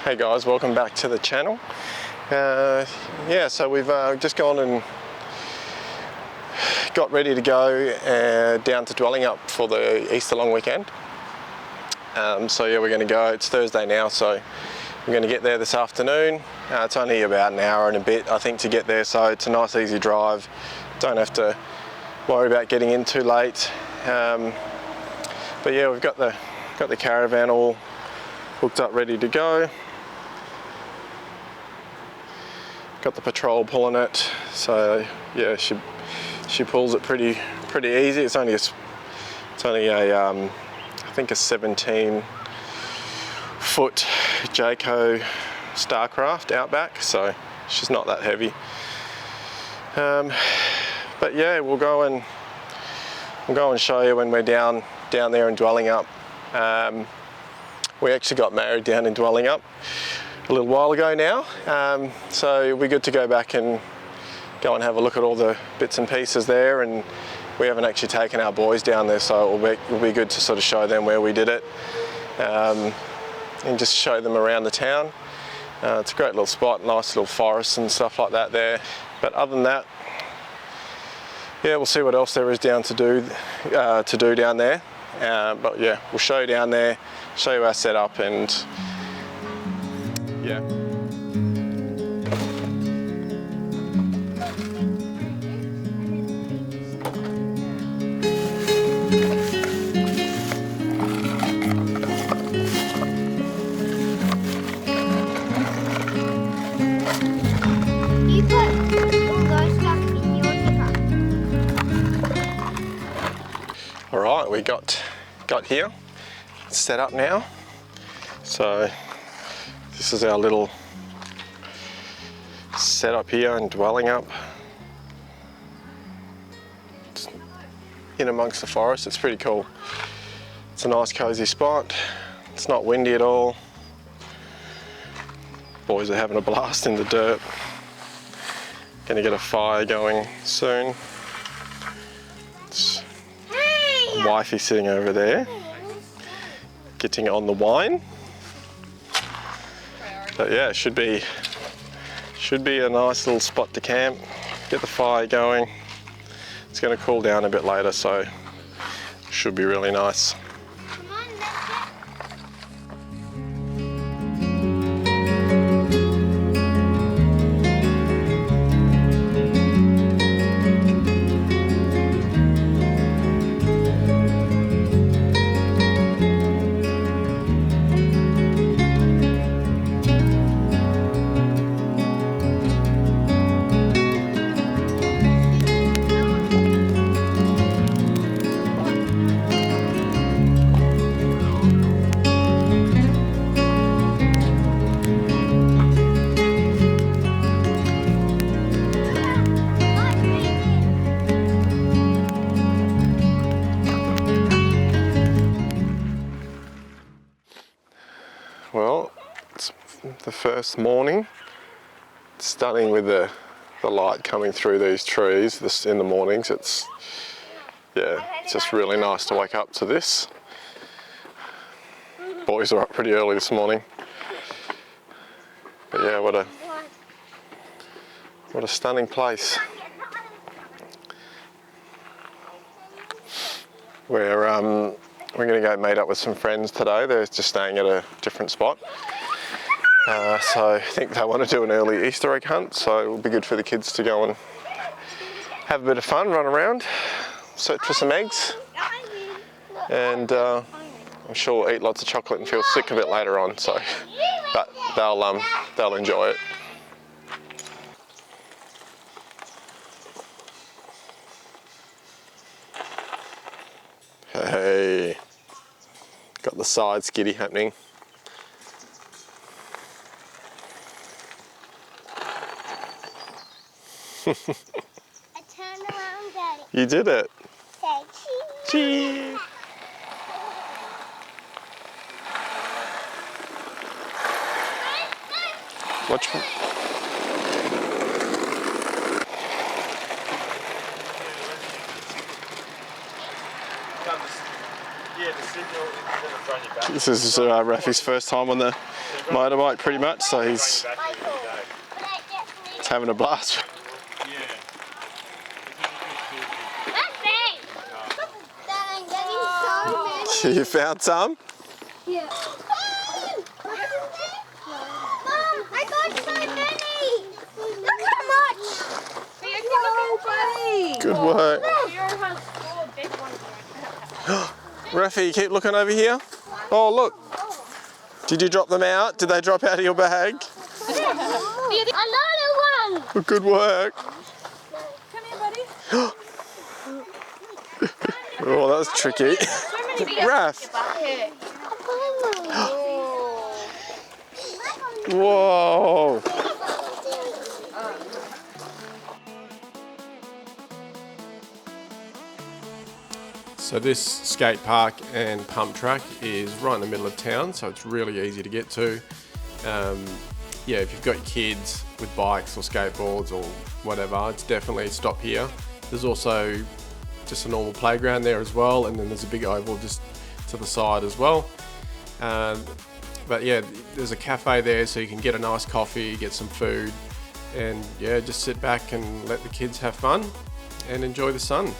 Hey guys, welcome back to the channel. So we've just gone and got ready to go down to Dwellingup for the Easter long weekend. We're going to go. It's Thursday now, so we're going to get there this afternoon. It's only about an hour and a bit, I think, to get there, so it's a nice easy drive. Don't have to worry about getting in too late. We've got the caravan all hooked up, ready to go. Got the patrol pulling it, so yeah, she pulls it pretty easy. It's only a I think a 17-foot Jayco Starcraft Outback, so she's not that heavy. But yeah, we'll go and show you when we're down there in Dwellingup. We actually got married down in Dwellingup a little while ago now, so it'll be good to go back and go and have a look at all the bits and pieces there. And we haven't actually taken our boys down there, so it'll be good to sort of show them where we did it, and just show them around the town. It's a great little spot, nice little forests and stuff like that there. But other than that, yeah, we'll see what else there is down to do down there. But yeah, we'll show you down there, show you our setup, and yeah. You put all those stuff in your zipper. All right, we got here, it's set up now. So this is our little setup here in Dwellingup. It's in amongst the forest. It's pretty cool. It's a nice cozy spot. It's not windy at all. Boys are having a blast in the dirt. Gonna get a fire going soon. It's wifey sitting over there, getting on the wine. But yeah, it should be a nice little spot to camp, get the fire going. It's going to cool down a bit later, so it should be really nice. Well, it's the first morning. It's stunning with the light coming through these trees in the mornings. It's just really nice to wake up to this. Boys are up pretty early this morning. But yeah, what a stunning place. We're going to go meet up with some friends today. They're just staying at a different spot. So I think they want to do an early Easter egg hunt, so it'll be good for the kids to go and have a bit of fun, run around, search for some eggs, and I'm sure we'll eat lots of chocolate and feel sick of it later on. So, but they'll enjoy it. Hey, got the side skiddy happening. I turned around, Daddy. You did it. Say Cheese. Watch. Yeah, the signal This is Rafi's first time on the motorbike pretty much, so he's having a blast. You found some? Yeah. Mom, I got so many. Look how much. Good work. Rafi, you keep looking over here. Oh, look. Did you drop them out? Did they drop out of your bag? Another one. Good work. Come here, buddy. Oh, that was tricky. Raf. Whoa. So this skate park and pump track is right in the middle of town, so it's really easy to get to. Yeah, if you've got your kids with bikes or skateboards or whatever, it's definitely stop here. There's also just a normal playground there as well, and then there's a big oval just to the side as well. But yeah, there's a cafe there, so you can get a nice coffee, get some food, and yeah, just sit back and let the kids have fun and enjoy the sun.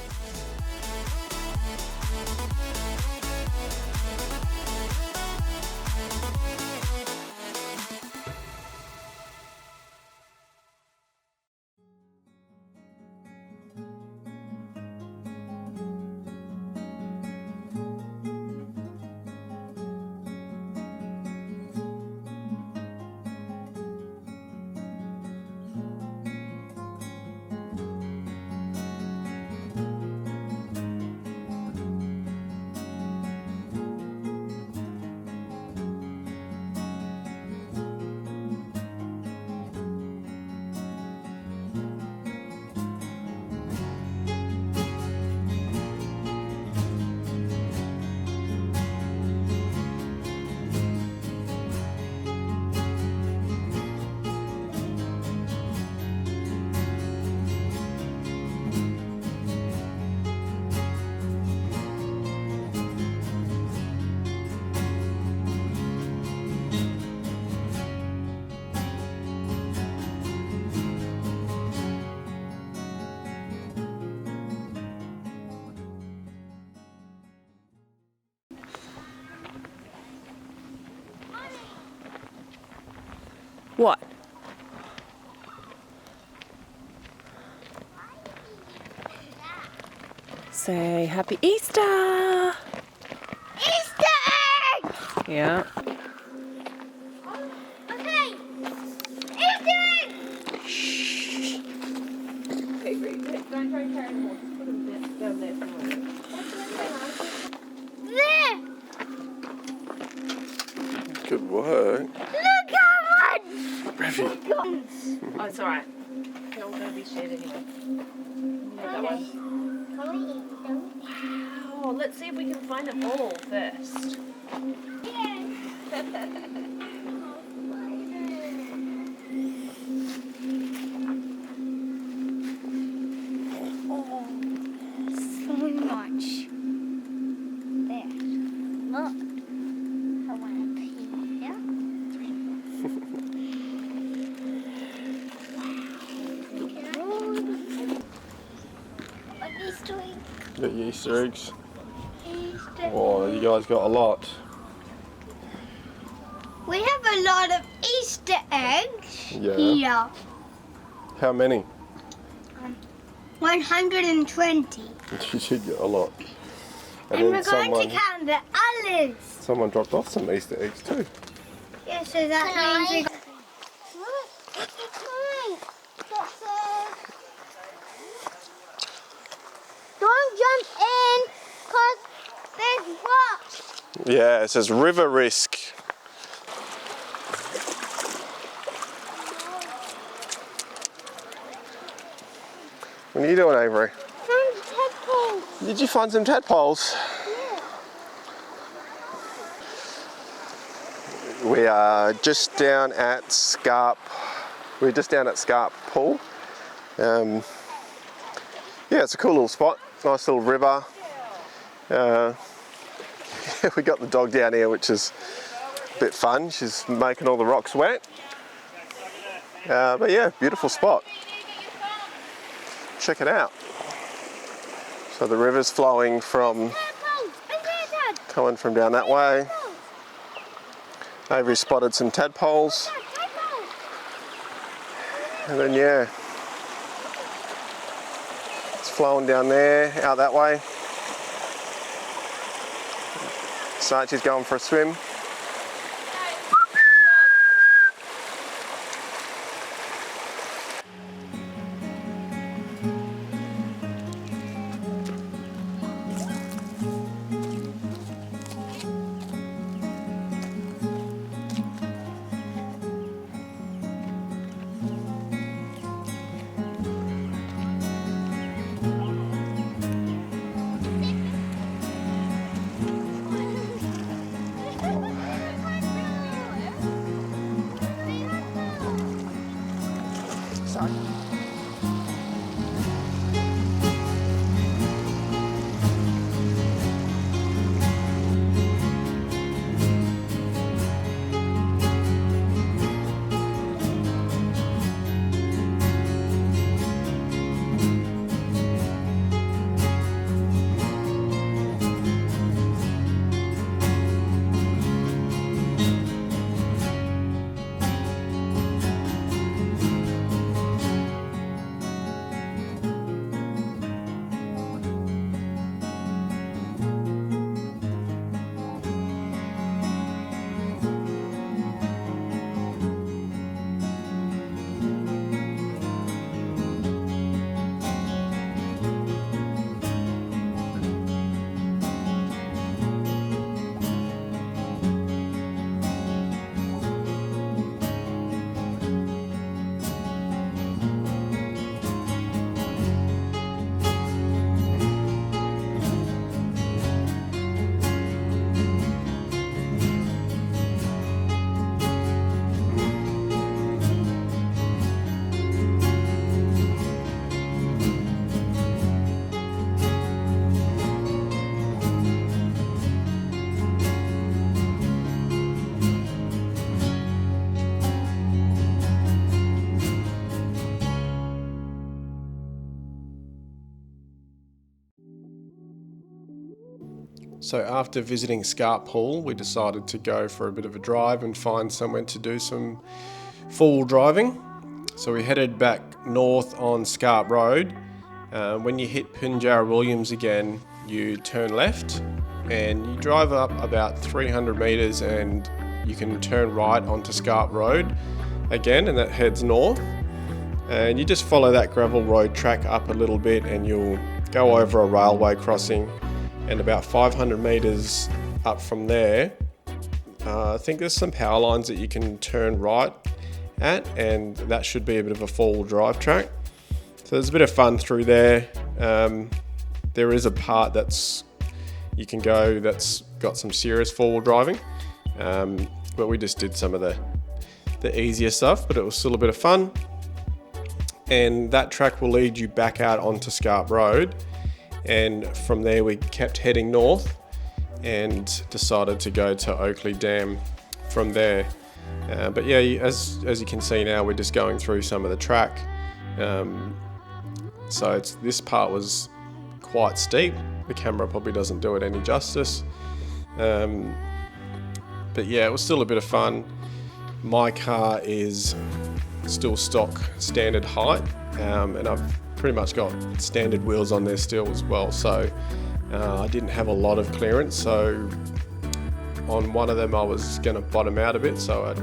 What? Say Happy Easter! Easter egg. Yeah. Okay. Easter egg. Okay, great. Don't try and carry more. Just put them down there somewhere. There. Good work. Look how much. Rafi. Oh, it's alright. They're all going to be shared anyway. Yeah, that one. Wow. Let's see if we can find a ball first. Oh, so much. There. Look. I want to pee here. What Easter egg? Got your Easter eggs. Easter. Oh, you guys got a lot. We have a lot of Easter eggs Yeah. here. How many? 120. You did get a lot. And we're going to count the others. someone dropped off some Easter eggs too. Yeah, so that means we... Don't jump in, because there's rocks. Yeah, it says river risk. What are you doing, Avery? Some tadpoles. Did you find some tadpoles? Yeah. We are just down at Scarp. We're just down at Scarp Pool. Yeah, it's a cool little spot. Nice little river. we got the dog down here, which is a bit fun. She's making all the rocks wet. But yeah, beautiful spot. Check it out. So the river's flowing from, coming from down that way. Avery spotted some tadpoles. And then yeah, it's flowing down there, out that way. Sarchi's going for a swim. So after visiting Scarp Pool, we decided to go for a bit of a drive and find somewhere to do some four-wheel driving. So we headed back north on Scarp Road. When you hit Pinjarra Williams again, you turn left and you drive up about 300 metres and you can turn right onto Scarp Road again, and that heads north. And you just follow that gravel road track up a little bit and you'll go over a railway crossing. And about 500 metres up from there, I think there's some power lines that you can turn right at, and that should be a bit of a four-wheel drive track. So there's a bit of fun through there. There is a part that's you can go that's got some serious four-wheel driving, but we just did some of the easier stuff, but it was still a bit of fun. And that track will lead you back out onto Scarp Road. And from there we kept heading north and decided to go to Oakley Dam from there. But yeah, as you can see now, we're just going through some of the track. So this part was quite steep. The camera probably doesn't do it any justice. But yeah, it was still a bit of fun. My car is still stock standard height, and I've pretty much got standard wheels on there still as well, so I didn't have a lot of clearance, so on one of them I was going to bottom out a bit, so I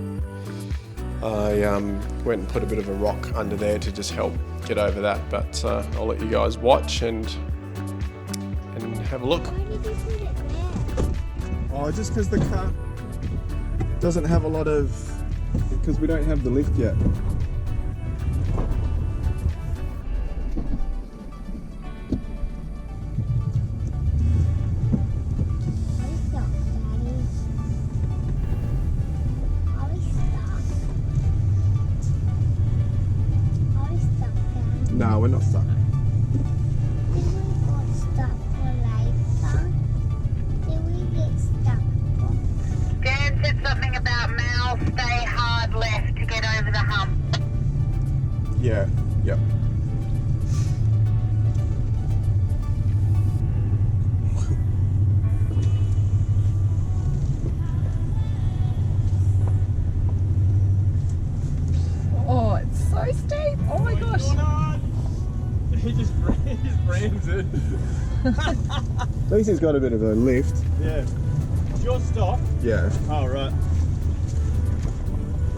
went and put a bit of a rock under there to just help get over that, but I'll let you guys watch and have a look. Oh, just because the car doesn't have a lot of, because we don't have the lift yet. No, we're not stuck. Did we get stuck for life? Did we get stuck? Yeah. Yep. Oh, it's so steep. Oh my gosh. He just rams it. At least he's got a bit of a lift. Yeah. It's your stop. Yeah. Oh, right.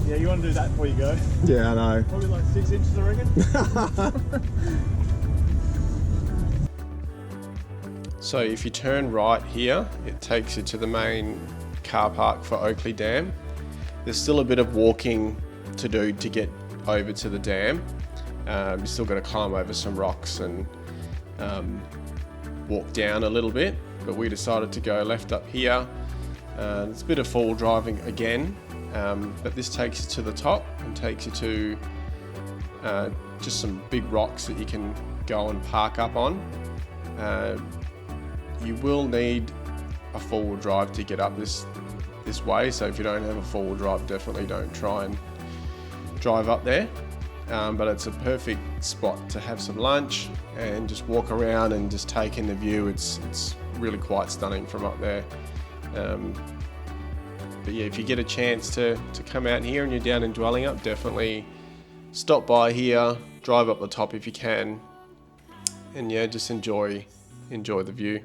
Yeah, you want to do that before you go? Yeah, I know. Probably like 6 inches, I reckon. So if you turn right here, it takes you to the main car park for Oakley Dam. There's still a bit of walking to do to get over to the dam. You still got to climb over some rocks and walk down a little bit, but we decided to go left up here. It's a bit of four-wheel driving again, but this takes you to the top and takes you to just some big rocks that you can go and park up on. You will need a four-wheel drive to get up this way, so if you don't have a four-wheel drive, definitely don't try and drive up there. But it's a perfect spot to have some lunch and just walk around and just take in the view. It's really quite stunning from up there. But yeah, if you get a chance to come out here and you're down in Dwellingup, definitely stop by here, drive up the top if you can, and yeah, just enjoy the view.